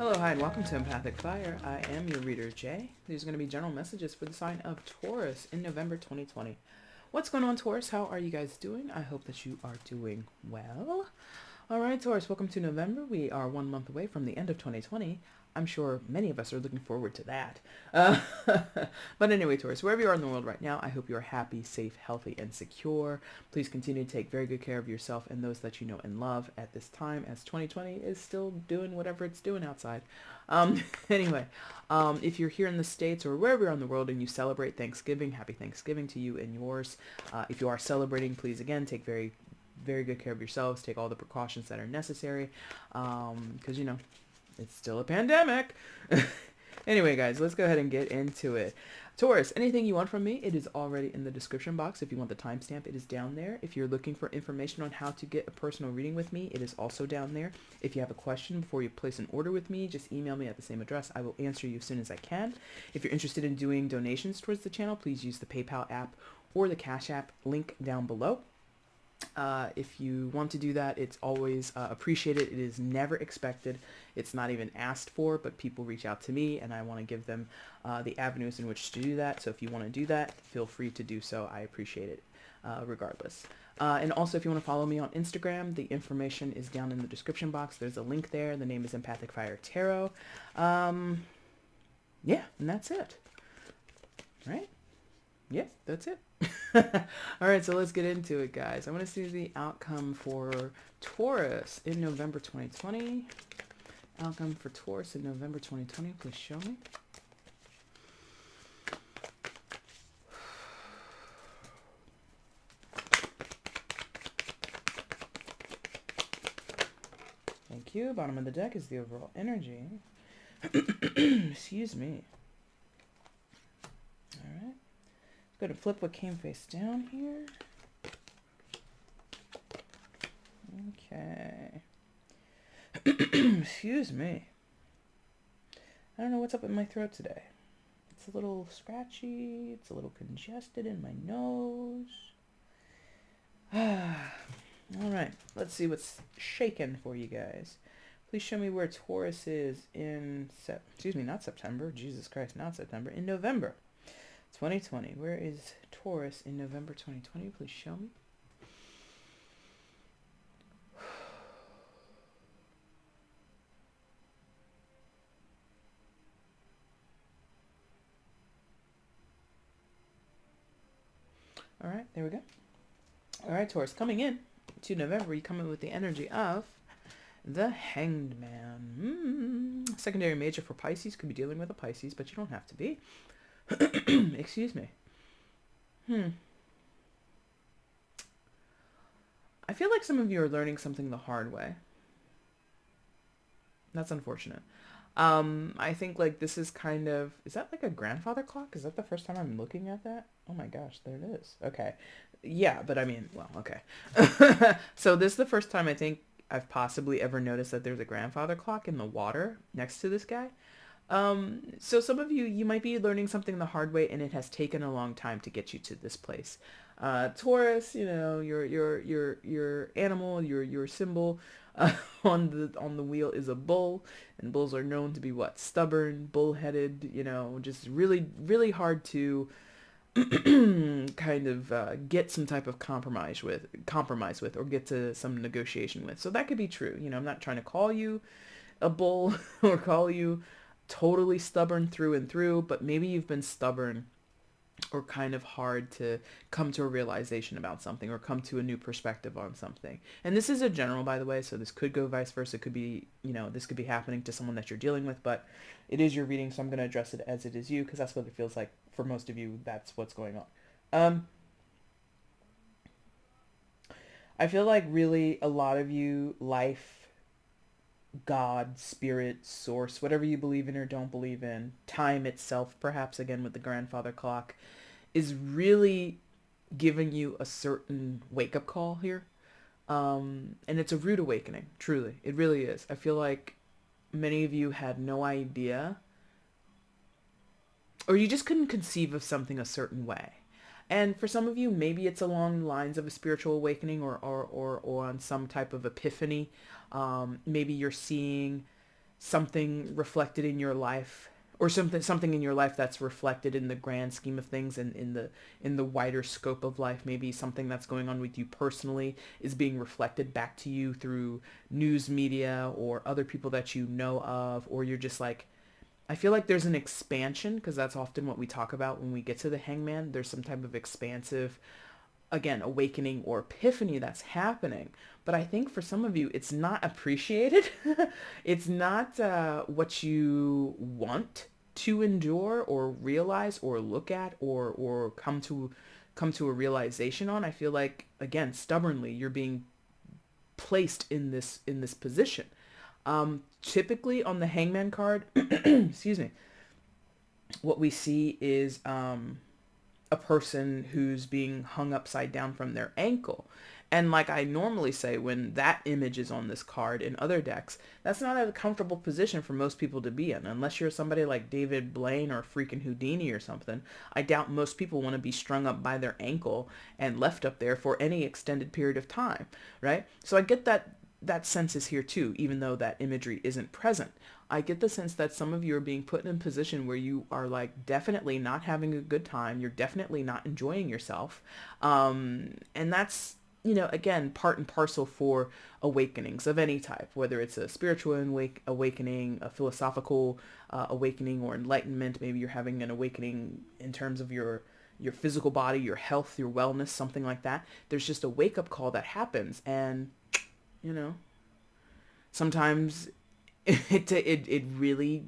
Hello, hi, and welcome to EmpathicFire. I am your reader, Jay. These are going to be general messages for the sign of Taurus in November 2020. What's going on, Taurus? How are you guys doing? I hope that you are doing well. All right, Taurus, welcome to November. We are 1 month away from the end of 2020. I'm sure many of us are looking forward to that. But anyway, Taurus, wherever you are in the world right now, I hope you are happy, safe, healthy, and secure. Please continue to take very good care of yourself and those that you know and love at this time, as 2020 is still doing whatever it's doing outside. Anyway, if you're here in the States or wherever you're in the world and you celebrate Thanksgiving, happy Thanksgiving to you and yours. If you are celebrating, please, again, take very good care of yourselves. Take all the precautions that are necessary, because, it's still a pandemic. Anyway, guys, let's go ahead and get into it. Taurus, anything you want from me, it is already in the description box. If you want the timestamp, it is down there. If you're looking for information on how to get a personal reading with me, it is also down there. If you have a question before you place an order with me, just email me at the same address. I will answer you as soon as I can. If you're interested in doing donations towards the channel, please use the PayPal app or the Cash App link down below. If you want to do that, it's always appreciated. It is never expected. It's not even asked for, but people reach out to me and I want to give them the avenues in which to do that. So if you want to do that, feel free to do so. I appreciate it regardless. And also, if you want to follow me on Instagram, the information is down in the description box. There's a link there. The name is EmpathicFire Tarot. Yeah, and that's it. Right? Yeah, that's it. All right, so let's get into it, guys. I want to see the outcome for Taurus in November 2020. Outcome for Taurus in November 2020. Please show me. Thank you. Bottom of the deck is the overall energy. Excuse me. All right. Go to flip what came face down here. Okay. Excuse me. I don't know what's up with my throat today. It's a little scratchy. It's a little congested in my nose. All right. Let's see what's shaking for you guys. Please show me where Taurus is in not September. Jesus Christ, not September. In November 2020. Where is Taurus in November 2020? Please show me. All right, there we go. All right, Taurus, coming in to November, you come in with the energy of the Hanged Man. Secondary major for Pisces. Could be dealing with a Pisces, but you don't have to be. Excuse me. I feel like some of you are learning something the hard way. That's unfortunate. I think like this is kind of, is that like a grandfather clock? Is that the first time I'm looking at that? Oh my gosh, there it is. Okay. Yeah, but I mean, well, okay. So this is the first time I think I've possibly ever noticed that there's a grandfather clock in the water next to this guy. So some of you might be learning something the hard way and it has taken a long time to get you to this place. Taurus, your animal, your symbol, on the wheel is a bull, and bulls are known to be what? Stubborn, bullheaded, just really, really hard to kind of get some type of compromise with, or get to some negotiation with. So that could be true. I'm not trying to call you a bull or call you totally stubborn through and through, but maybe you've been stubborn or kind of hard to come to a realization about something or come to a new perspective on something. And this is a general, by the way, so this could go vice versa. It could be, this could be happening to someone that you're dealing with, but it is your reading, so I'm going to address it as it is you, because that's what it feels like for most of you. That's what's going on. I feel like really a lot of you, life, God, spirit, source, whatever you believe in or don't believe in, time itself, perhaps again with the grandfather clock, is really giving you a certain wake-up call here. And it's a rude awakening, truly. It really is. I feel like many of you had no idea, or you just couldn't conceive of something a certain way. And for some of you, maybe it's along the lines of a spiritual awakening or on some type of epiphany. Maybe you're seeing something reflected in your life, or something in your life that's reflected in the grand scheme of things, and in the wider scope of life. Maybe something that's going on with you personally is being reflected back to you through news media or other people that you know of, or you're just like, I feel like there's an expansion, because that's often what we talk about when we get to the hangman. There's some type of expansive, again, awakening or epiphany that's happening. But I think for some of you, it's not appreciated. It's not what you want to endure or realize or look at, or come to a realization on. I feel like, again, stubbornly, you're being placed in this position. Typically on the hangman card, excuse me, what we see is a person who's being hung upside down from their ankle. And like I normally say, when that image is on this card in other decks, that's not a comfortable position for most people to be in. Unless you're somebody like David Blaine or freaking Houdini or something, I doubt most people want to be strung up by their ankle and left up there for any extended period of time, right? So I get that sense is here too, even though that imagery isn't present. I get the sense that some of you are being put in a position where you are like definitely not having a good time. You're definitely not enjoying yourself. And that's, again, part and parcel for awakenings of any type, whether it's a spiritual awakening, a philosophical awakening, or enlightenment. Maybe you're having an awakening in terms of your physical body, your health, your wellness, something like that. There's just a wake-up call that happens, and sometimes it really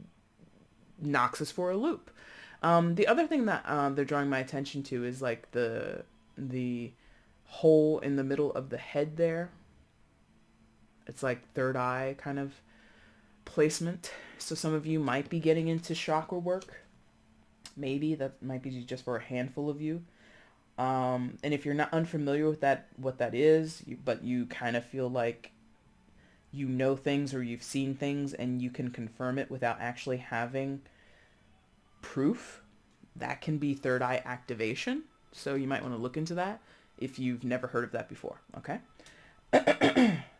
knocks us for a loop. The other thing that they're drawing my attention to is like the hole in the middle of the head there. It's like third eye kind of placement. So some of you might be getting into chakra work. Maybe that might be just for a handful of you. And if you're not unfamiliar with what that is, but you kind of feel like you know things or you've seen things and you can confirm it without actually having proof, that can be third eye activation. So you might want to look into that if you've never heard of that before, okay?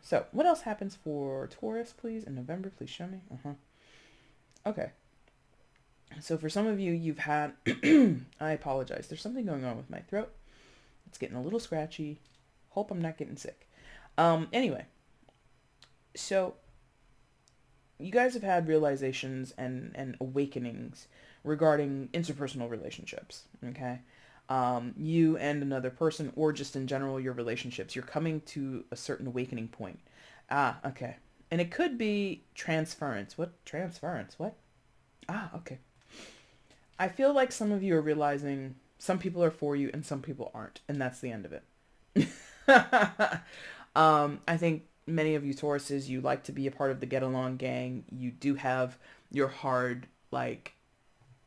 So what else happens for Taurus, please, in November? Please show me. Okay. So for some of you, you've had, I apologize, there's something going on with my throat. It's getting a little scratchy. Hope I'm not getting sick. Anyway, so you guys have had realizations and awakenings regarding interpersonal relationships, okay? You and another person, or just in general, your relationships, you're coming to a certain awakening point. Okay. And it could be transference. What? Transference? What? Okay. I feel like some of you are realizing some people are for you and some people aren't, and that's the end of it. I think many of you Tauruses, you like to be a part of the get along gang. You do have your hard,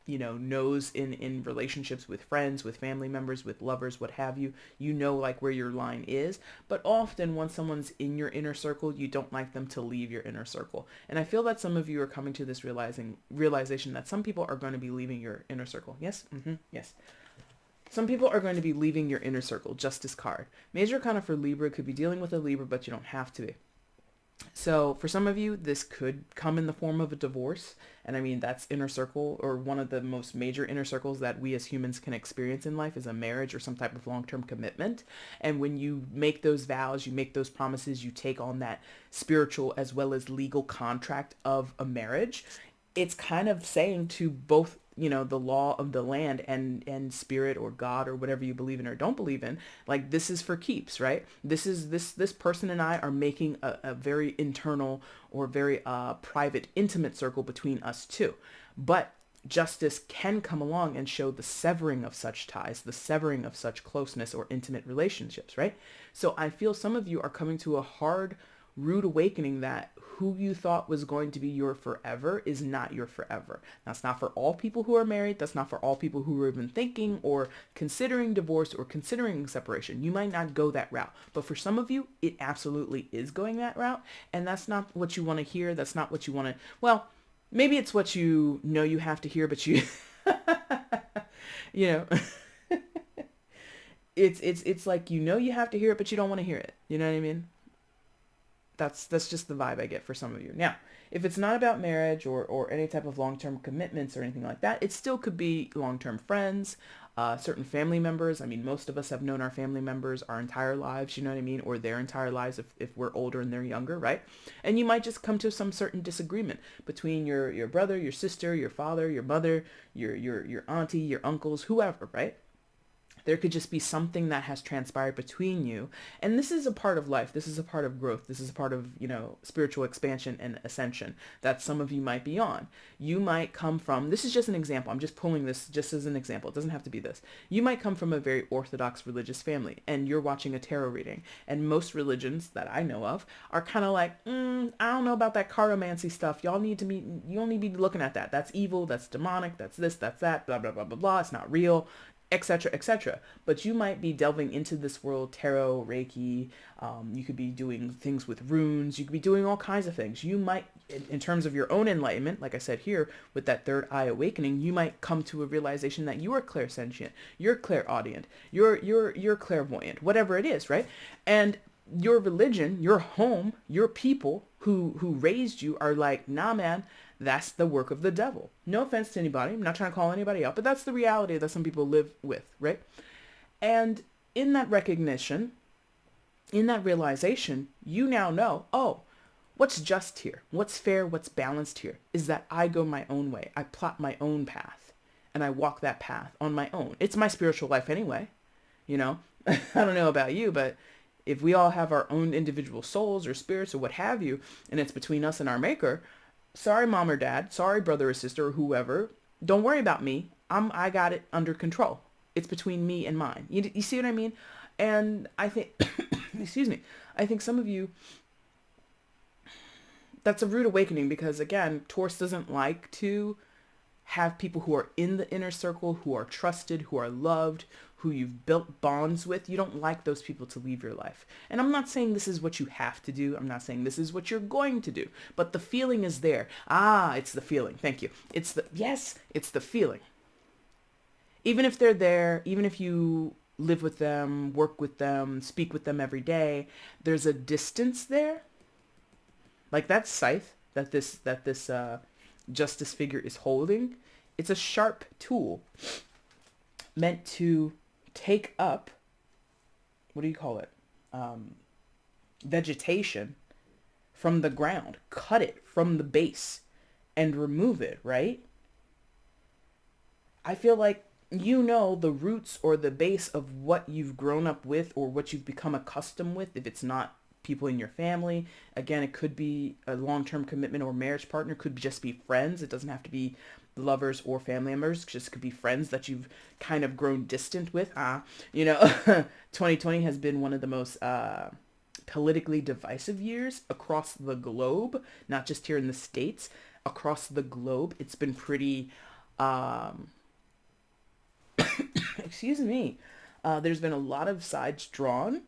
nose in relationships with friends, with family members, with lovers, what have you. You know, like, where your line is. But often when someone's in your inner circle, you don't like them to leave your inner circle. And I feel that some of you are coming to this realization that some people are going to be leaving your inner circle. Yes? Yes. Some people are going to be leaving your inner circle. Justice card. Major Arcana for Libra could be dealing with a Libra, but you don't have to be. So for some of you, this could come in the form of a divorce. And I mean, that's inner circle, or one of the most major inner circles that we as humans can experience in life is a marriage or some type of long-term commitment. And when you make those vows, you make those promises, you take on that spiritual as well as legal contract of a marriage, it's kind of saying to both, the law of the land and spirit or God or whatever you believe in or don't believe in, like, this is for keeps, right? This person and I are making a very internal or very private, intimate circle between us two. But justice can come along and show the severing of such ties, the severing of such closeness or intimate relationships, right? So I feel some of you are coming to a hard, rude awakening that who you thought was going to be your forever is not your forever. That's not for all people who are married. That's not for all people who are even thinking or considering divorce or considering separation. You might not go that route. But for some of you, it absolutely is going that route. And that's not what you want to hear. That's not what you want to... Well, maybe it's what you know you have to hear, but you... it's like, you have to hear it, but you don't want to hear it. You know what I mean? That's just the vibe I get for some of you. Now, if it's not about marriage or any type of long-term commitments or anything like that, it still could be long-term friends, certain family members. I mean, most of us have known our family members our entire lives, you know what I mean? Or their entire lives if we're older and they're younger, right? And you might just come to some certain disagreement between your brother, your sister, your father, your mother, your auntie, your uncles, whoever, right? There could just be something that has transpired between you. And this is a part of life. This is a part of growth. This is a part of, spiritual expansion and ascension that some of you might be on. You might come from, this is just an example. I'm just pulling this just as an example. It doesn't have to be this. You might come from a very orthodox religious family and you're watching a tarot reading. And most religions that I know of are kind of like, I don't know about that cartomancy stuff. You don't need to be looking at that. That's evil. That's demonic. That's this, that's that, blah, blah, blah, blah, blah. It's not real, etc., etc. But you might be delving into this world, tarot, Reiki. You could be doing things with runes. You could be doing all kinds of things. You might, in terms of your own enlightenment, like I said here, with that third eye awakening, you might come to a realization that you are clairsentient, you're clairaudient, you're clairvoyant, whatever it is, right? And your religion, your home, your people who raised you are like, nah, man, that's the work of the devil. No offense to anybody. I'm not trying to call anybody out, but that's the reality that some people live with, right? And in that recognition, in that realization, you now know, oh, what's just here? What's fair? What's balanced here is that I go my own way. I plot my own path and I walk that path on my own. It's my spiritual life anyway. I don't know about you, but if we all have our own individual souls or spirits or what have you, and it's between us and our maker, sorry, mom or dad, sorry, brother or sister or whoever, don't worry about me. I got it under control. It's between me and mine. You see what I mean? And I think, excuse me, I think some of you, that's a rude awakening because, again, Taurus doesn't like to have people who are in the inner circle, who are trusted, who are loved, who you've built bonds with. You don't like those people to leave your life. And I'm not saying this is what you have to do. I'm not saying this is what you're going to do. But the feeling is there. It's the feeling. Thank you. It's the feeling. Even if they're there, even if you live with them, work with them, speak with them every day, there's a distance there. Like that scythe that this justice figure is holding. It's a sharp tool meant to take up, what do you call it? Vegetation from the ground, cut it from the base and remove it, right? I feel like the roots or the base of what you've grown up with or what you've become accustomed with, if it's not people in your family. Again, it could be a long-term commitment or marriage partner, could just be friends. It doesn't have to be lovers or family members, just could be friends that you've kind of grown distant with. 2020 has been one of the most politically divisive years across the globe, not just here in the States, across the globe. It's been pretty, excuse me, there's been a lot of sides drawn.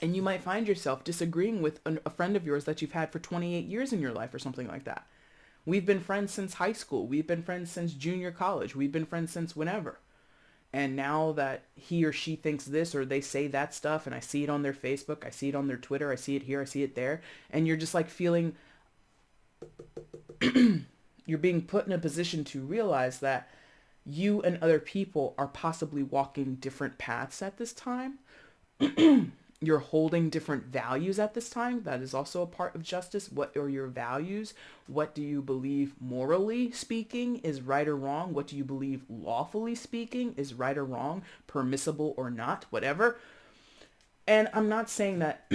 And you might find yourself disagreeing with a friend of yours that you've had for 28 years in your life or something like that. We've been friends since high school. We've been friends since junior college. We've been friends since whenever. And now that he or she thinks this or they say that stuff and I see it on their Facebook, I see it on their Twitter, I see it here, I see it there. And you're just like feeling you're being put in a position to realize that you and other people are possibly walking different paths at this time. You're holding different values at this time. That is also a part of justice. What are your values? What do you believe morally speaking is right or wrong? What do you believe lawfully speaking is right or wrong, permissible or not, whatever? And I'm not saying that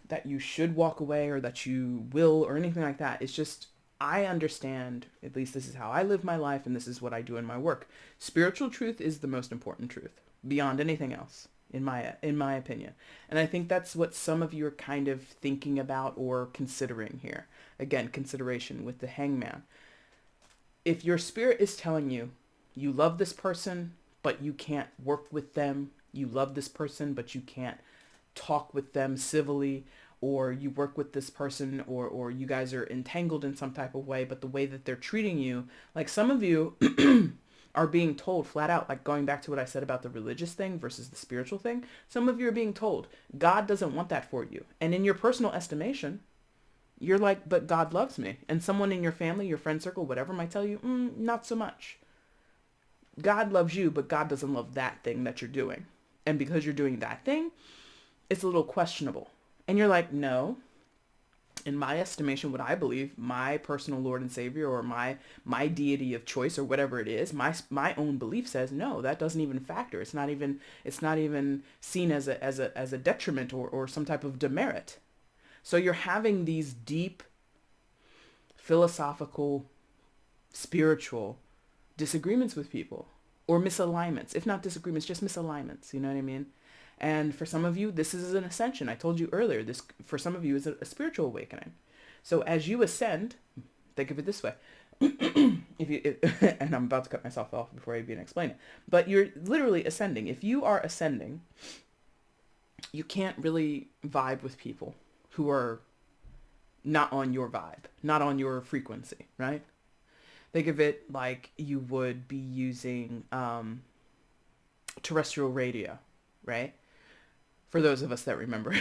that you should walk away or that you will or anything like that. It's just, I understand, at least this is how I live my life and this is what I do in my work. Spiritual truth is the most important truth beyond anything else. In my opinion. And I think that's what some of you are kind of thinking about or considering here. Again, consideration with the hangman. If your spirit is telling you, you love this person, but you can't work with them. You love this person, but you can't talk with them civilly, or you work with this person or you guys are entangled in some type of way, but the way that they're treating you, like some of you, are being told flat out, like going back to what I said about the religious thing versus the spiritual thing. Some of you are being told God doesn't want that for you. And in your personal estimation, you're like, but God loves me. And someone in your family, your friend circle, whatever might tell you, not so much. God loves you, but God doesn't love that thing that you're doing. And because you're doing that thing, it's a little questionable. And you're like, no, in my estimation, what I believe, my personal Lord and Savior, or my deity of choice, or whatever it is, my own belief says no. That doesn't even factor. It's not even seen as a detriment or some type of demerit. So you're having these deep philosophical, spiritual disagreements with people, or misalignments. If not disagreements, just misalignments. You know what I mean? And for some of you, this is an ascension. I told you earlier, this for some of you is a spiritual awakening. So as you ascend, think of it this way. And I'm about to cut myself off before I even explain it, but you're literally ascending. If you are ascending, you can't really vibe with people who are not on your vibe, not on your frequency, right? Think of it like you would be using terrestrial radio, right? For those of us that remember.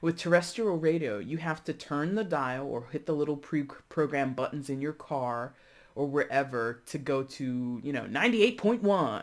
With terrestrial radio, you have to turn the dial or hit the little pre-programmed buttons in your car or wherever to go to, 98.1.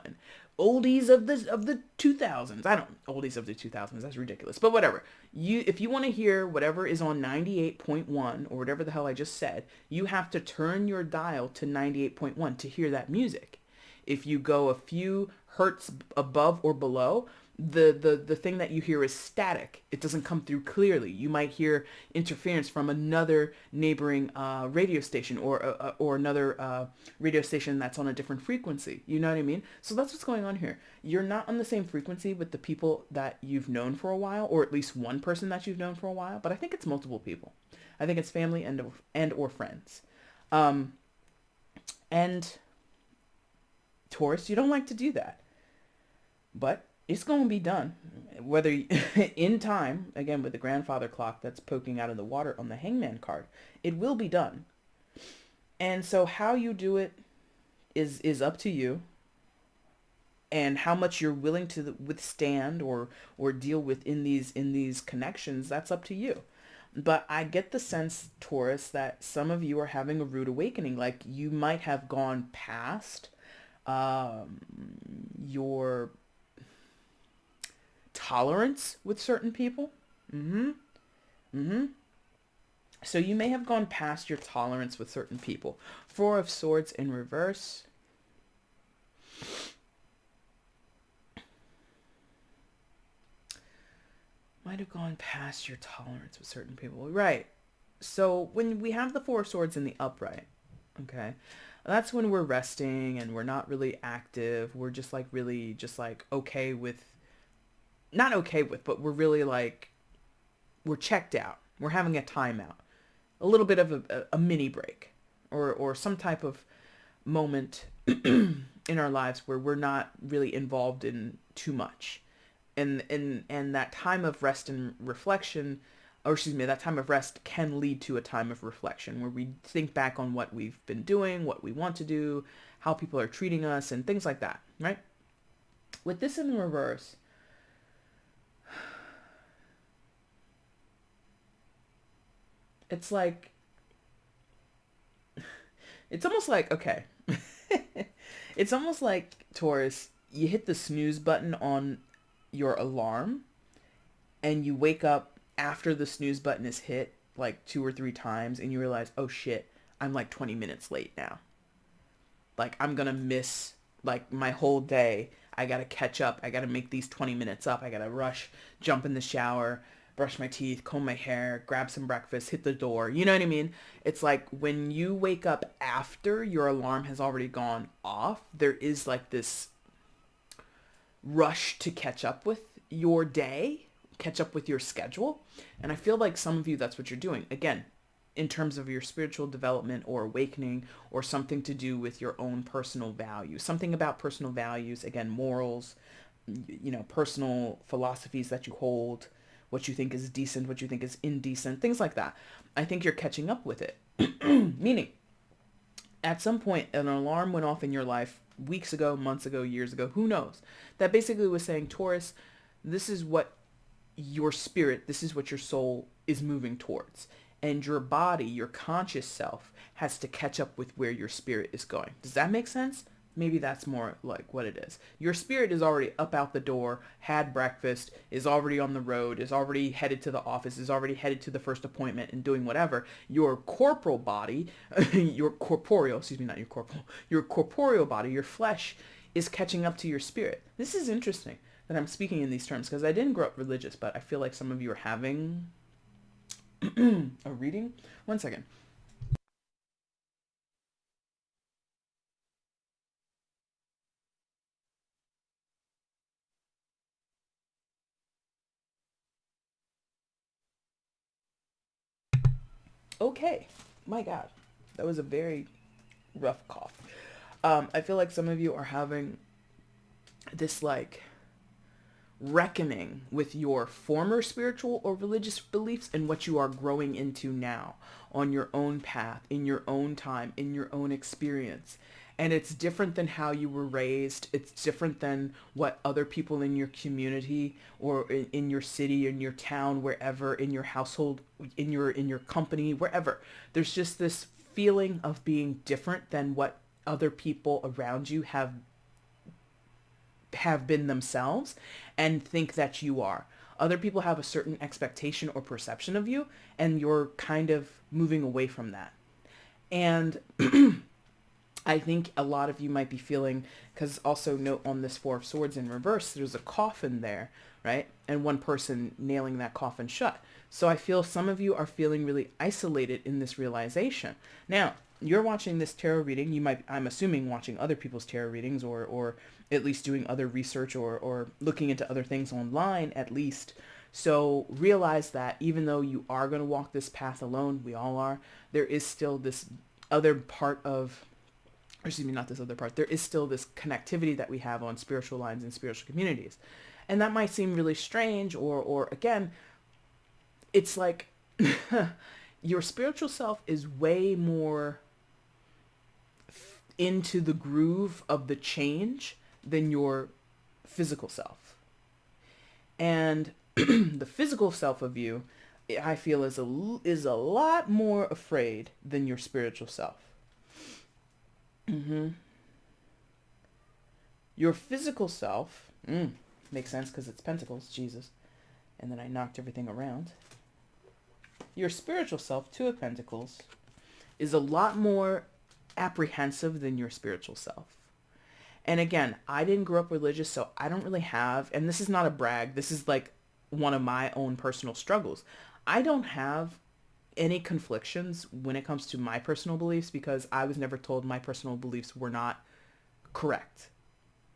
Oldies of the 2000s. Oldies of the 2000s, that's ridiculous. But whatever. If you want to hear whatever is on 98.1 or whatever the hell I just said, you have to turn your dial to 98.1 to hear that music. If you go a few hertz above or below, the thing that you hear is static. It doesn't come through clearly. You might hear interference from another neighboring radio station or another radio station that's on a different frequency. You know what I mean? So that's what's going on here. You're not on the same frequency with the people that you've known for a while, or at least one person that you've known for a while. But I think it's multiple people. I think it's family and or friends. And Taurus, you don't like to do that. But it's going to be done, whether in time, again, with the grandfather clock that's poking out of the water on the hangman card, it will be done. And so how you do it is up to you, and how much you're willing to withstand or deal with in these connections, that's up to you. But I get the sense, Taurus, that some of you are having a rude awakening. Like you might have gone past your tolerance with certain people. So you may have gone past your tolerance with certain people. Four of Swords in reverse. Might have gone past your tolerance with certain people. Right. So when we have the Four of Swords in the upright, okay, that's when we're resting and we're not really active. We're just like really just like okay with, not okay with, but we're really like, we're checked out. We're having a timeout. A little bit of a mini break or some type of moment in our lives where we're not really involved in too much. And that time of rest and reflection, or excuse me, that time of rest can lead to a time of reflection where we think back on what we've been doing, what we want to do, how people are treating us, and things like that, right? With this in the reverse, it's like, it's almost like, okay, it's almost like, Taurus, you hit the snooze button on your alarm and you wake up after the snooze button is hit like 2 or 3 times and you realize, oh shit, I'm like 20 minutes late now. Like I'm gonna miss like my whole day. I gotta catch up. I gotta make these 20 minutes up. I gotta rush, jump in the shower, brush my teeth, comb my hair, grab some breakfast, hit the door. You know what I mean? It's like when you wake up after your alarm has already gone off, there is like this rush to catch up with your day, catch up with your schedule. And I feel like some of you, that's what you're doing. Again, in terms of your spiritual development or awakening or something to do with your own personal values, something about personal values, again, morals, personal philosophies that you hold, what you think is decent, what you think is indecent, things like that. I think you're catching up with it. Meaning, At some point, an alarm went off in your life weeks ago, months ago, years ago, who knows, that basically was saying, Taurus, this is what your spirit, this is what your soul is moving towards. And your body, your conscious self, has to catch up with where your spirit is going. Does that make sense? Maybe that's more like what it is. Your spirit is already up out the door, had breakfast, is already on the road, is already headed to the office, is already headed to the first appointment and doing whatever. Your corporal body, your corporeal, excuse me, not your corporal, your corporeal body, your flesh is catching up to your spirit. This is interesting that I'm speaking in these terms because I didn't grow up religious, but I feel like some of you are having a reading. One second. Okay. My God. That was a very rough cough. I feel like some of you are having this like reckoning with your former spiritual or religious beliefs and what you are growing into now on your own path, in your own time, in your own experience. And it's different than how you were raised. It's different than what other people in your community or in your city, in your town, wherever, in your household, in your company, wherever. There's just this feeling of being different than what other people around you have been themselves and think that you are. Other people have a certain expectation or perception of you, and you're kind of moving away from that. And I think a lot of you might be feeling, because also note on this Four of Swords in reverse, there's a coffin there, right? And one person nailing that coffin shut. So I feel some of you are feeling really isolated in this realization. Now, you're watching this tarot reading. You might, I'm assuming, watching other people's tarot readings or at least doing other research or looking into other things online at least. So realize that even though you are going to walk this path alone, we all are, there is still this other part of, or excuse me, not this other part, there is still this connectivity that we have on spiritual lines and spiritual communities. And that might seem really strange or again, it's like your spiritual self is way more into the groove of the change than your physical self. And the physical self of you, I feel, is a lot more afraid than your spiritual self. Your physical self, makes sense because it's pentacles, Jesus. And then I knocked everything around. Your spiritual self, Two of Pentacles, is a lot more apprehensive than your spiritual self. And again, I didn't grow up religious, so I don't really have, and this is not a brag, this is like one of my own personal struggles. I don't have any conflictions when it comes to my personal beliefs because I was never told my personal beliefs were not correct.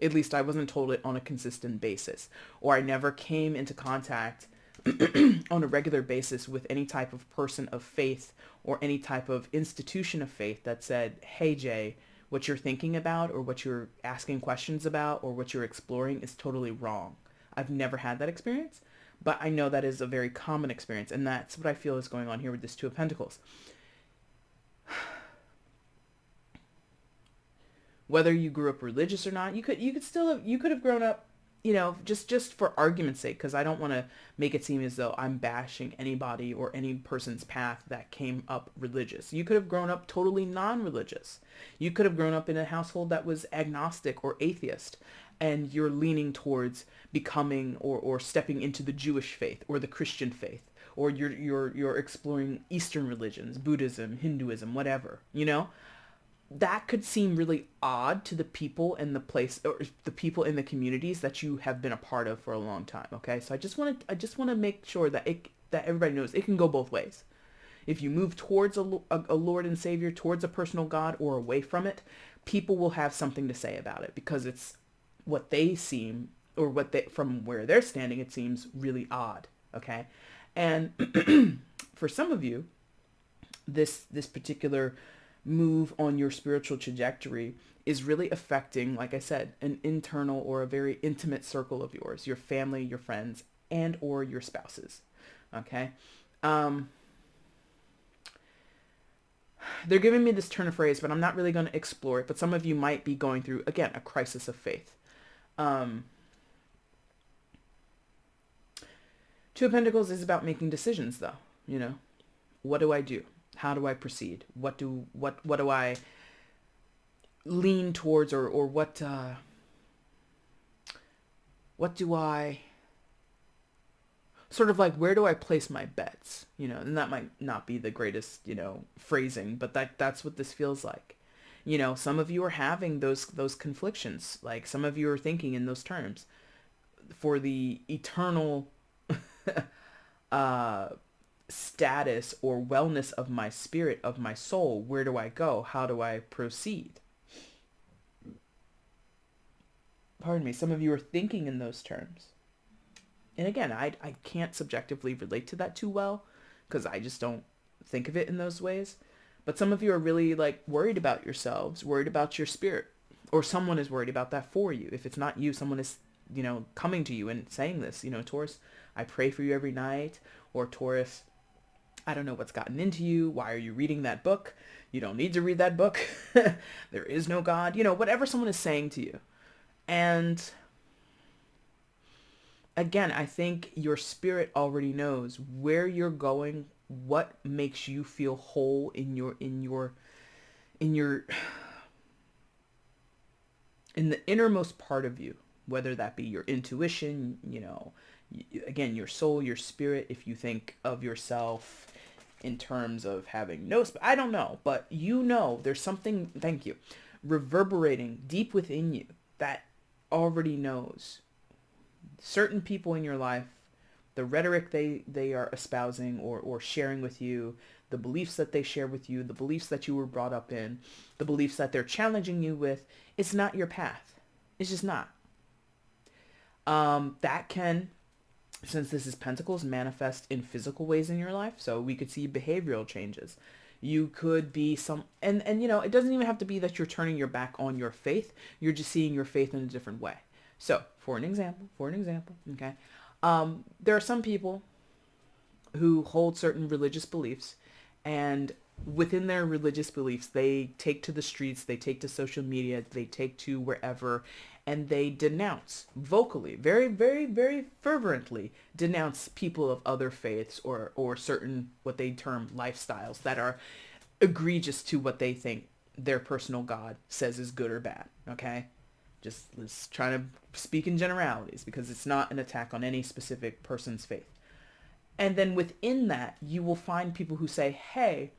At least I wasn't told it on a consistent basis, or I never came into contact on a regular basis with any type of person of faith or any type of institution of faith that said, hey Jay, what you're thinking about or what you're asking questions about or what you're exploring is totally wrong. I've never had that experience, but I know that is a very common experience, and that's what I feel is going on here with this Two of Pentacles. Whether you grew up religious or not, you could have grown up, just for argument's sake, because I don't want to make it seem as though I'm bashing anybody or any person's path that came up religious. You could have grown up totally non-religious. You could have grown up in a household that was agnostic or atheist, and you're leaning towards becoming or stepping into the Jewish faith or the Christian faith, or you're exploring Eastern religions, Buddhism, Hinduism, whatever, that could seem really odd to the people in the place or the people in the communities that you have been a part of for a long time. Okay. So I just want to make sure that that everybody knows it can go both ways. If you move towards a Lord and Savior, towards a personal God, or away from it, people will have something to say about it because it's what they seem, or from where they're standing, it seems really odd. Okay. And for some of you, this particular move on your spiritual trajectory is really affecting, like I said, an internal or a very intimate circle of yours, your family, your friends, and or your spouses. Okay. they're giving me this turn of phrase, but I'm not really going to explore it. But some of you might be going through, again, a crisis of faith. Two of Pentacles is about making decisions, though. You know, what do I do? How do I proceed? What do I lean towards, or what do I sort of like, where do I place my bets? You know, and that might not be the greatest, you know, phrasing, but that's what this feels like. You know, some of you are having those conflictions. Like, some of you are thinking in those terms. For the eternal status or wellness of my spirit, of my soul, where do I go? How do I proceed? Pardon me, some of you are thinking in those terms. And again, I can't subjectively relate to that too well, because I just don't think of it in those ways. But some of you are really like worried about yourselves, worried about your spirit, or someone is worried about that for you. If it's not you, someone is, you know, coming to you and saying this, you know, Taurus, I pray for you every night. Or Taurus, I don't know what's gotten into you. Why are you reading that book? You don't need to read that book. There is no God. You know, whatever someone is saying to you. And again, I think your spirit already knows where you're going, what makes you feel whole in the innermost part of you, whether that be your intuition, you know, again, your soul, your spirit. If you think of yourself in terms of having I don't know, but you know, there's something, thank you, reverberating deep within you that already knows. Certain people in your life, the rhetoric they are espousing or sharing with you, the beliefs that they share with you, the beliefs that you were brought up in, the beliefs that they're challenging you with, it's not your path. It's just not. That can, since this is Pentacles, manifest in physical ways in your life. So we could see behavioral changes. You could be and you know, it doesn't even have to be that you're turning your back on your faith. You're just seeing your faith in a different way. So for an example, okay. There are some people who hold certain religious beliefs, and within their religious beliefs, they take to the streets, they take to social media, they take to wherever, and they denounce vocally, very, very, very fervently denounce people of other faiths or certain, what they term, lifestyles that are egregious to what they think their personal God says is good or bad, okay? Just let's try to speak in generalities, because it's not an attack on any specific person's faith. And then within that, you will find people who say, hey,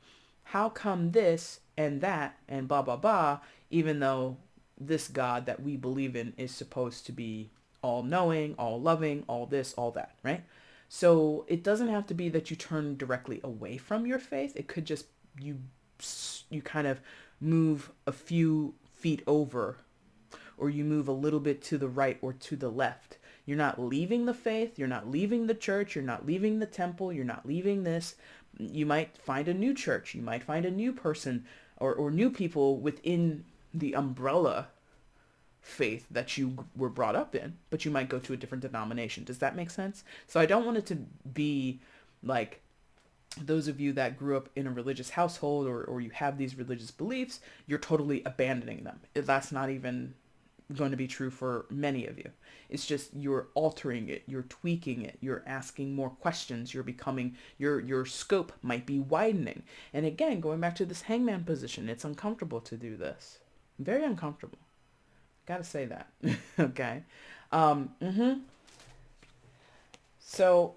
how come this and that and blah, blah, blah, even though this God that we believe in is supposed to be all knowing, all loving, all this, all that, right? So it doesn't have to be that you turn directly away from your faith. It could just, you kind of move a few feet over, or you move a little bit to the right or to the left. You're not leaving the faith. You're not leaving the church. You're not leaving the temple. You're not leaving this. You might find a new church. You might find a new person or new people within the umbrella faith that you were brought up in, but you might go to a different denomination. Does that make sense? So I don't want it to be like those of you that grew up in a religious household or you have these religious beliefs, you're totally abandoning them. That's not even going to be true for many of you. It's just you're altering it, you're tweaking it, you're asking more questions, you're becoming, your scope might be widening. And again, going back to this hangman position, it's uncomfortable to do this. Very uncomfortable. Gotta say that. Okay. So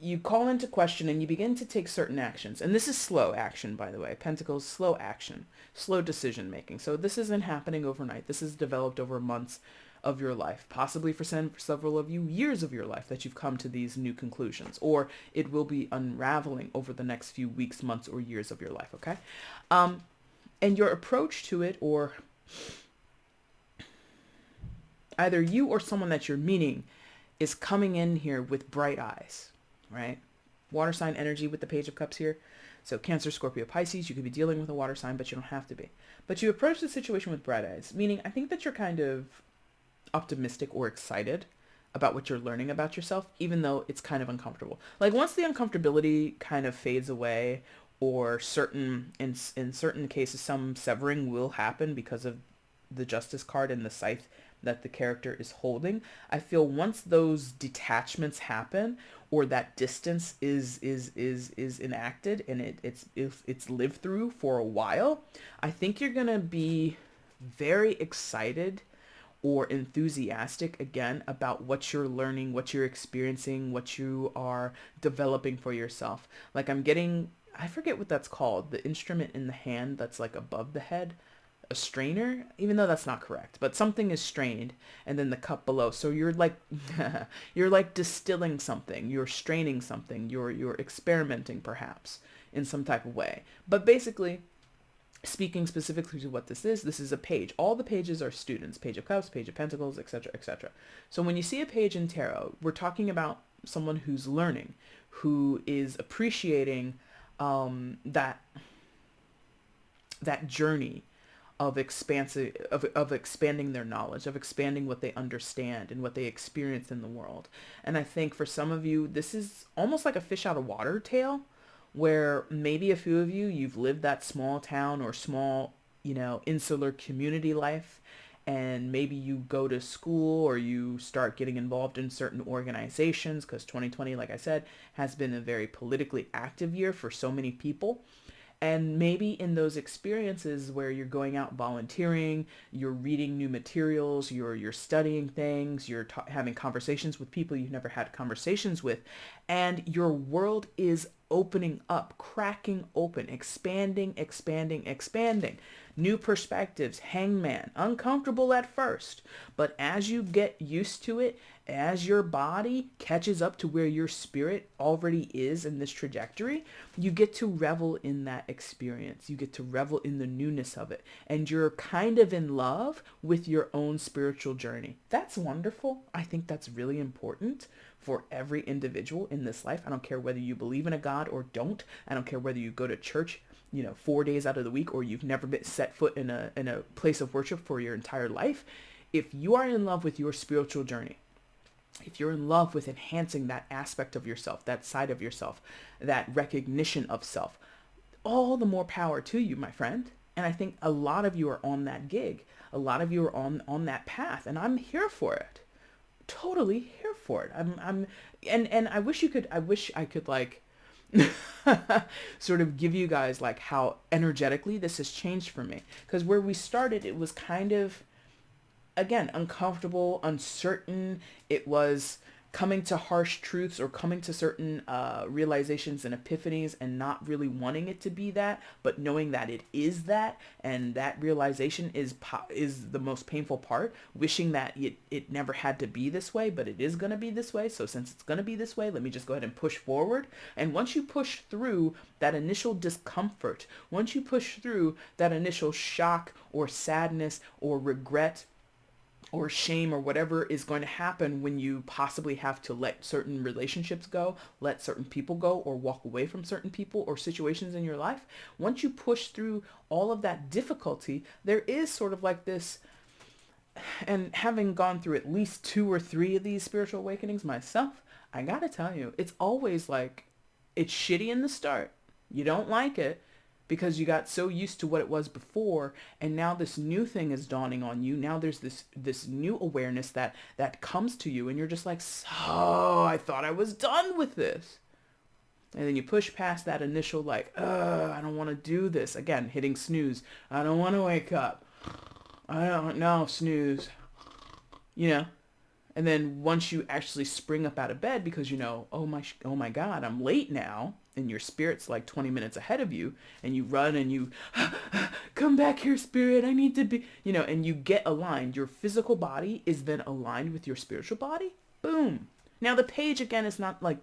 you call into question and you begin to take certain actions. And this is slow action, by the way. Pentacles, slow action, slow decision making. So this isn't happening overnight. This is developed over months of your life, possibly for several of you, years of your life, that you've come to these new conclusions, or it will be unraveling over the next few weeks, months, or years of your life, okay? And your approach to it, or either you or someone that you're meeting, is coming in here with bright eyes, right? Water sign energy with the Page of Cups here. So Cancer, Scorpio, Pisces, you could be dealing with a water sign, but you don't have to be. But you approach the situation with bright eyes, meaning I think that you're kind of optimistic or excited about what you're learning about yourself, even though it's kind of uncomfortable. Like once the uncomfortability kind of fades away, or in certain cases, some severing will happen because of the Justice card and the scythe that the character is holding. I feel once those detachments happen, or that distance is enacted, and it's lived through for a while, I think you're gonna be very excited or enthusiastic again about what you're learning, what you're experiencing, what you are developing for yourself. Like I'm getting, I forget what that's called, the instrument in the hand that's like above the head, a strainer, even though that's not correct, but something is strained, and then the cup below. So you're like you're like distilling something, you're straining something, you're experimenting perhaps in some type of way. But basically, speaking specifically to what this is a page. All the pages are students: Page of Cups, Page of Pentacles, etc., etc. So when you see a page in tarot, we're talking about someone who's learning, who is appreciating that journey of expansive of expanding their knowledge, of expanding what they understand and what they experience in the world. And I think for some of you, this is almost like a fish out of water tale, where maybe a few of you, you've lived that small town or small, insular community life, and maybe you go to school or you start getting involved in certain organizations, because 2020, like I said, has been a very politically active year for so many people. And maybe in those experiences where you're going out volunteering, you're reading new materials, you're studying things, you're having conversations with people you've never had conversations with, and your world is opening up, cracking open, expanding, expanding, expanding. New perspectives, hangman, uncomfortable at first, but as you get used to it, as your body catches up to where your spirit already is in this trajectory, you get to revel in that experience. You get to revel in the newness of it. And you're kind of in love with your own spiritual journey. That's wonderful. I think that's really important for every individual in this life. I don't care whether you believe in a God or don't. I don't care whether you go to church 4 days out of the week, or you've never been set foot in a place of worship for your entire life. If you are in love with your spiritual journey, if you're in love with enhancing that aspect of yourself, that side of yourself, that recognition of self, all the more power to you, my friend. And I think a lot of you are on that gig. A lot of you are on that path, and I'm here for it. Totally here for it. And I wish I could like sort of give you guys like how energetically this has changed for me. Because where we started, it was kind of, again, uncomfortable, uncertain. It was coming to harsh truths or coming to certain realizations and epiphanies, and not really wanting it to be that, but knowing that it is that, and that realization is the most painful part. Wishing that it never had to be this way, but it is going to be this way. So since it's going to be this way, let me just go ahead and push forward. And once you push through that initial discomfort, once you push through that initial shock or sadness or regret or shame or whatever is going to happen when you possibly have to let certain relationships go, let certain people go, or walk away from certain people or situations in your life. Once you push through all of that difficulty, there is sort of like this, and having gone through at least 2 or 3 of these spiritual awakenings myself, I gotta tell you, it's always like, it's shitty in the start. You don't like it, because you got so used to what it was before, and now this new thing is dawning on you. Now there's this new awareness that comes to you, and you're just like, so I thought I was done with this. And then you push past that initial like, I don't want to do this. Again, hitting snooze. I don't want to wake up. I don't know, snooze. And then once you actually spring up out of bed because oh my God, I'm late now, and your spirit's like 20 minutes ahead of you, and you run and you come back here, spirit, I need to be, and you get aligned. Your physical body is then aligned with your spiritual body. Boom. Now the page, again, is not like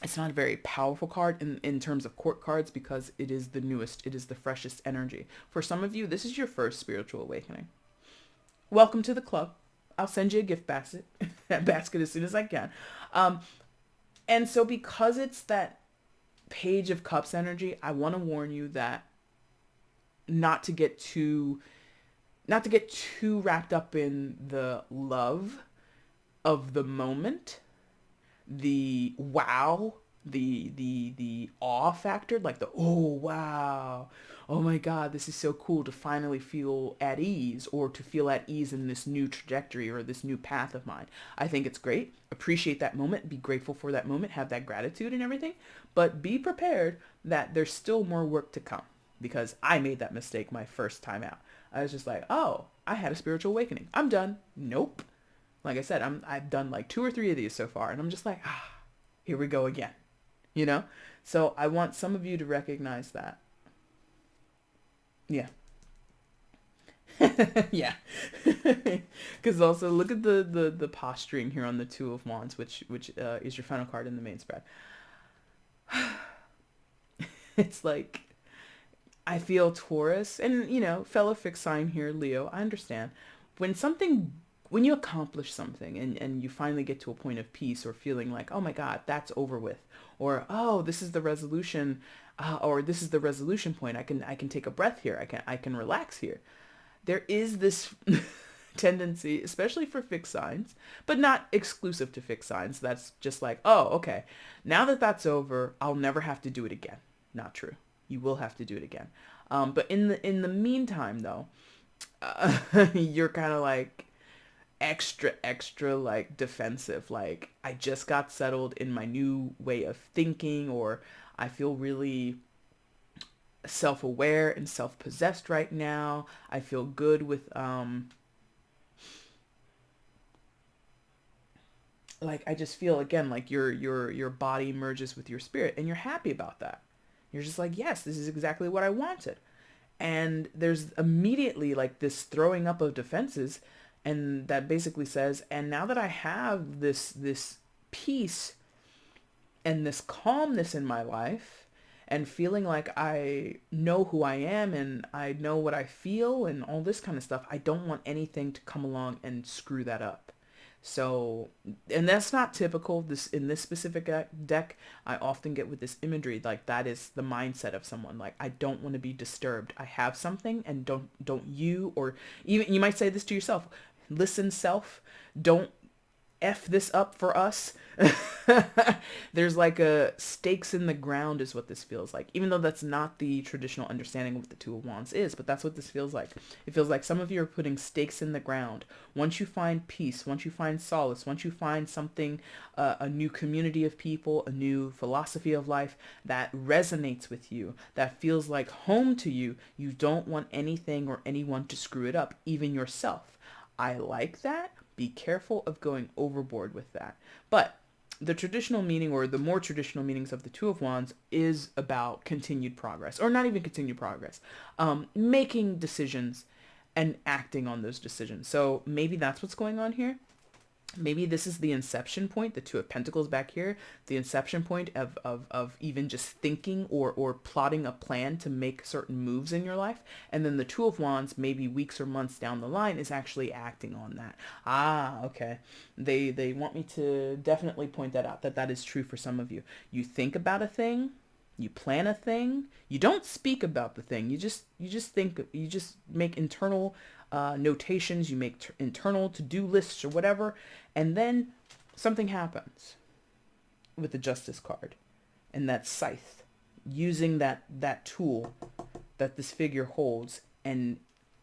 it's not a very powerful card in terms of court cards, because it is the newest, it is the freshest energy. For some of you, this is your first spiritual awakening. Welcome to the club. I'll send you a gift basket as soon as I can. And so because it's that Page of Cups energy, I want to warn you that not to get too wrapped up in the love of the moment, the wow the awe factor, like the, oh wow, oh my god, this is so cool to finally feel at ease, or to feel at ease in this new trajectory or this new path of mine. I think it's great. Appreciate that moment, be grateful for that moment, have that gratitude and everything, but be prepared that there's still more work to come, because I made that mistake my first time out. I was just like, oh, I had a spiritual awakening, I'm done. Nope. Like I said, I've done like 2 or 3 of these so far, and I'm just like, here we go again, you know? So I want some of you to recognize that. Yeah. Yeah. Because also look at the posturing here on the Two of Wands, which is your final card in the main spread. It's like, I feel Taurus, and fellow fixed sign here, Leo, I understand. When something, when you accomplish something, and you finally get to a point of peace, or feeling like, oh my God, that's over with, or, oh, this is the resolution, or this is the resolution point. I can take a breath here. I can relax here. There is this tendency, especially for fixed signs, but not exclusive to fixed signs. That's just like, oh, okay, now that that's over, I'll never have to do it again. Not true. You will have to do it again. But in the meantime, though, you're kind of like extra like defensive. Like, I just got settled in my new way of thinking, or I feel really self-aware and self-possessed right now. I feel good with like, I just feel again like your body merges with your spirit, and you're happy about that. You're just like, yes, this is exactly what I wanted. And there's immediately like this throwing up of defenses, and that basically says, and now that I have this peace and this calmness in my life, and feeling like I know who I am and I know what I feel and all this kind of stuff, I don't want anything to come along and screw that up. So, and that's not typical. This, in this specific deck, I often get with this imagery, like that is the mindset of someone. Like, I don't want to be disturbed. I have something, and don't you, or even you might say this to yourself. Listen, self, don't F this up for us. There's like a stakes in the ground is what this feels like, even though that's not the traditional understanding of what the Two of Wands is, but that's what this feels like. It feels like some of you are putting stakes in the ground. Once you find peace, once you find solace, once you find something, a new community of people, a new philosophy of life that resonates with you, that feels like home to you, you don't want anything or anyone to screw it up, even yourself. I like that. Be careful of going overboard with that. But the traditional meaning, or the more traditional meanings of the Two of Wands, is about continued progress, or not even continued progress, making decisions and acting on those decisions. So maybe that's what's going on here. Maybe this is the inception point, the Two of Pentacles back here, the inception point of even just thinking or plotting a plan to make certain moves in your life. And then the Two of Wands, maybe weeks or months down the line, is actually acting on that. Okay. They want me to definitely point that out, that is true for some of you. You think about a thing, you plan a thing, you don't speak about the thing, you just think, you just make internal notations, you make internal to-do lists or whatever, and then something happens with the Justice card, and that scythe, using that tool that this figure holds, and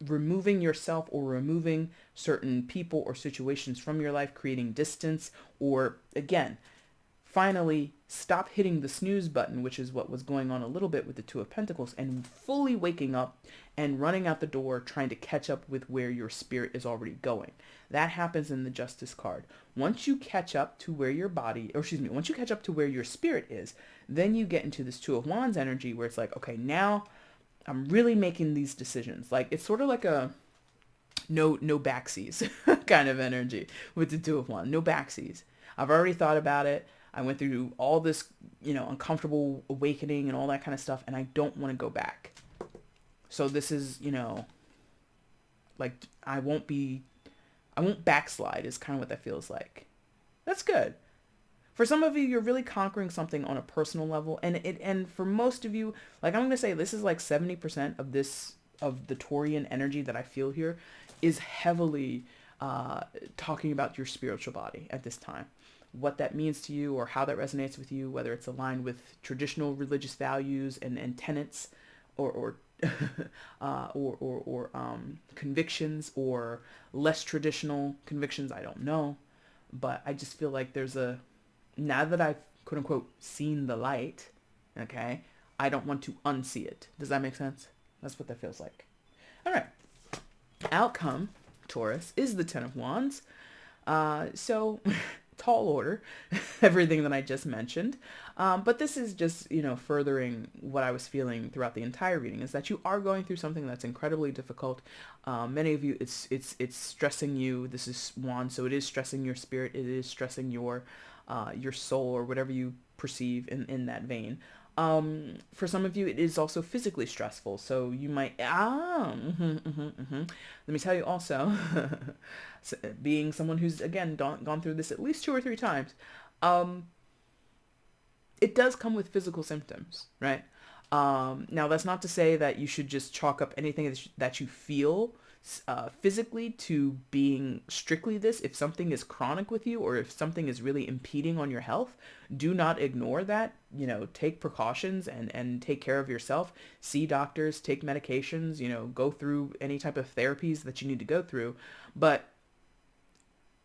removing yourself or removing certain people or situations from your life, creating distance, or again, finally stop hitting the snooze button, which is what was going on a little bit with the Two of Pentacles, and fully waking up and running out the door, trying to catch up with where your spirit is already going. That happens in the Justice card. Once you catch up to where your body, or excuse me, once you catch up to where your spirit is, then you get into this Two of Wands energy, where it's like, okay, now I'm really making these decisions. Like, it's sort of like a no backsies kind of energy with the Two of Wands. No backsies. I've already thought about it. I went through all this, uncomfortable awakening and all that kind of stuff, and I don't want to go back. So this is, like, I won't backslide is kind of what that feels like. That's good. For some of you, you're really conquering something on a personal level, and for most of you, like, I'm going to say this is like 70% of the Taurian energy that I feel here is heavily talking about your spiritual body at this time. what that means to you or how that resonates with you, whether it's aligned with traditional religious values and tenets, or convictions, or less traditional convictions. I don't know, but I just feel like now that I've quote unquote seen the light, okay, I don't want to unsee it. Does that make sense? That's what that feels like. All right. Outcome, Taurus, is the Ten of Wands. So tall order, everything that I just mentioned. But this is just, furthering what I was feeling throughout the entire reading, is that you are going through something that's incredibly difficult. Many of you, it's stressing you. This is Wand, so it is stressing your spirit. It is stressing your soul, or whatever you perceive in that vein. For some of you, it is also physically stressful. So you might, let me tell you also, being someone who's, again, gone through this at least 2 or 3 times, it does come with physical symptoms, right? Now, that's not to say that you should just chalk up anything that you feel physically to being strictly this. If something is chronic with you, or if something is really impeding on your health, do not ignore that. Take precautions and take care of yourself. See doctors, take medications, go through any type of therapies that you need to go through. But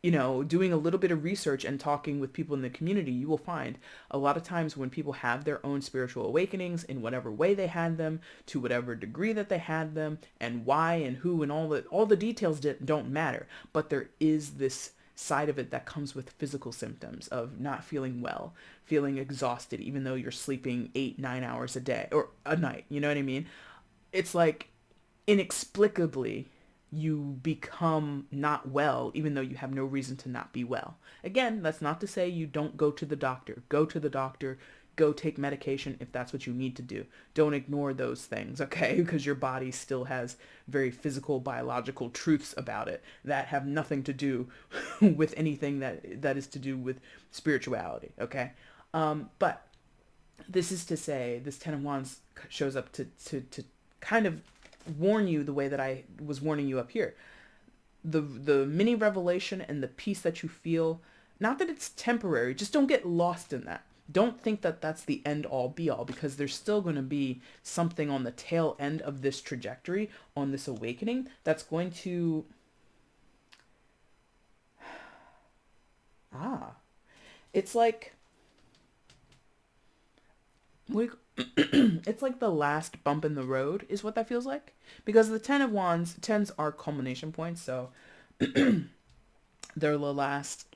doing a little bit of research and talking with people in the community, you will find a lot of times when people have their own spiritual awakenings, in whatever way they had them, to whatever degree that they had them, and why and who, and all the details don't matter. But there is this side of it that comes with physical symptoms of not feeling well, feeling exhausted, even though you're sleeping 8-9 hours a day or a night. You know what I mean? It's like inexplicably you become not well, even though you have no reason to not be well. Again, that's not to say you don't go to the doctor. Go to the doctor. Go take medication if that's what you need to do. Don't ignore those things, okay? Because your body still has very physical, biological truths about it that have nothing to do with anything that is to do with spirituality, okay? But this is to say, this Ten of Wands shows up to kind of warn you the way that I was warning you up here. The mini revelation and the peace that you feel, not that it's temporary, just don't get lost in that. Don't think that that's the end all be all, because there's still going to be something on the tail end of this trajectory, on this awakening, that's going to it's like it's like the last bump in the road is what that feels like, because the Ten of Wands, tens are culmination points, so they're the last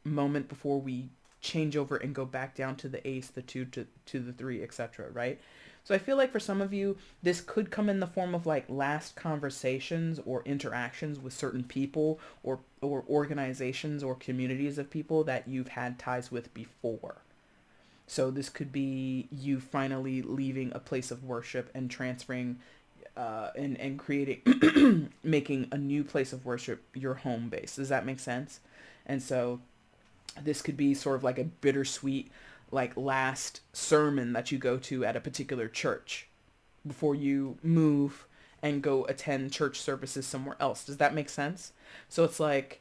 moment before we change over and go back down to the Ace, the 2 to the 3, etc., right? So I feel like for some of you, this could come in the form of last conversations or interactions with certain people, or organizations or communities of people that you've had ties with before. So this could be you finally leaving a place of worship and transferring and creating, making a new place of worship your home base. Does that make sense? And so this could be sort of like a bittersweet, last sermon that you go to at a particular church before you move and go attend church services somewhere else. Does that make sense? So it's like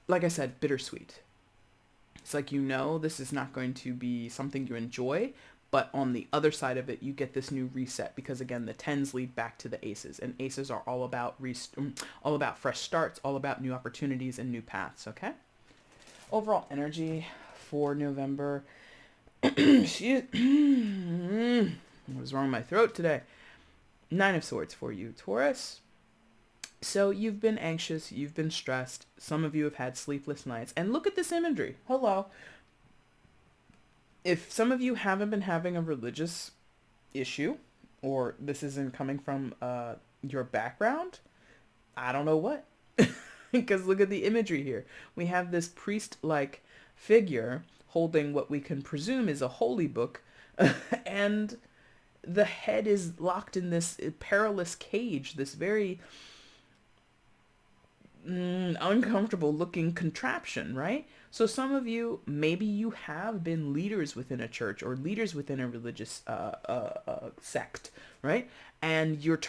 I said, bittersweet. It's like, this is not going to be something you enjoy, but on the other side of it, you get this new reset, because again, the tens lead back to the aces, and aces are all about fresh starts, all about new opportunities and new paths. Okay. Overall energy for November. What was wrong with my throat today? 9 of Swords for you, Taurus. So you've been anxious, you've been stressed, some of you have had sleepless nights, and look at this imagery. Hello. If some of you haven't been having a religious issue, or this isn't coming from your background, I don't know what. Because look at the imagery here. We have this priest-like figure holding what we can presume is a holy book, and the head is locked in this perilous cage, this very uncomfortable looking contraption, right? So some of you, maybe you have been leaders within a church or leaders within a religious sect, right? And you're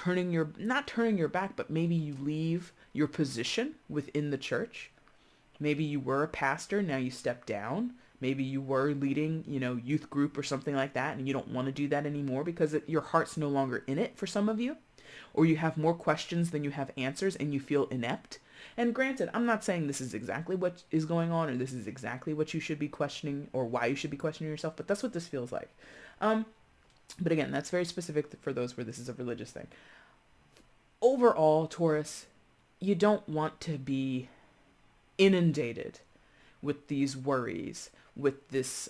not turning your back, but maybe you leave your position within the church, Maybe you were a pastor, now you step down. Maybe you were leading, youth group or something like that, and you don't want to do that anymore because your heart's no longer in it for some of you. Or you have more questions than you have answers and you feel inept. And granted, I'm not saying this is exactly what is going on or this is exactly what you should be questioning or why you should be questioning yourself, but that's what this feels like. But again, that's very specific for those where this is a religious thing. Overall, Taurus, you don't want to be inundated with these worries, with this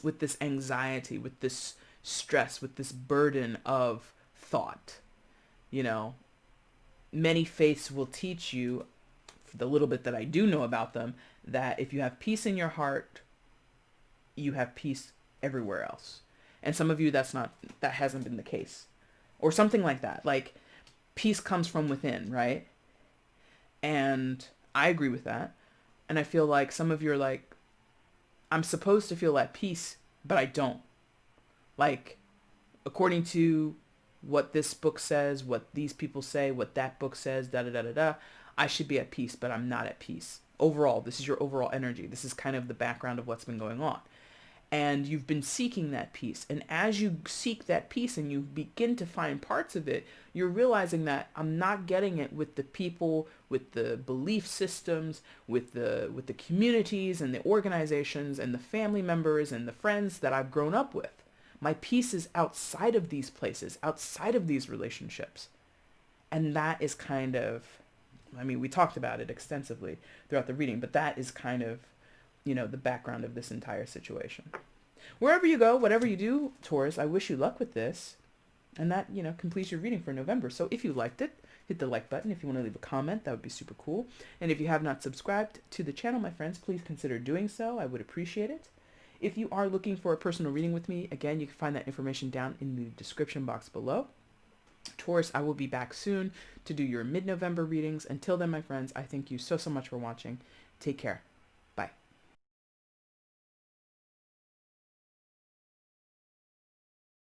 with this anxiety, with this stress, with this burden of thought. Many faiths will teach you, for the little bit that I do know about them, that if you have peace in your heart, you have peace everywhere else. And some of you, that hasn't been the case. Or something like that. Like, peace comes from within, right? And I agree with that. And I feel like some of you are like, I'm supposed to feel at peace, but I don't. Like, according to what this book says, what these people say, what that book says, da-da-da-da-da, I should be at peace, but I'm not at peace. Overall, this is your overall energy. This is kind of the background of what's been going on. And you've been seeking that peace. And as you seek that peace and you begin to find parts of it, you're realizing that I'm not getting it with the people, with the belief systems, with the communities and the organizations and the family members and the friends that I've grown up with. My peace is outside of these places, outside of these relationships. And that is kind of, we talked about it extensively throughout the reading, but that is kind of, the background of this entire situation. Wherever you go, whatever you do, Taurus, I wish you luck with this. And that, completes your reading for November. So if you liked it, hit the like button. If you want to leave a comment, that would be super cool. And if you have not subscribed to the channel, my friends, please consider doing so. I would appreciate it. If you are looking for a personal reading with me, again, you can find that information down in the description box below. Taurus, I will be back soon to do your mid-November readings. Until then, my friends, I thank you so much for watching. Take care.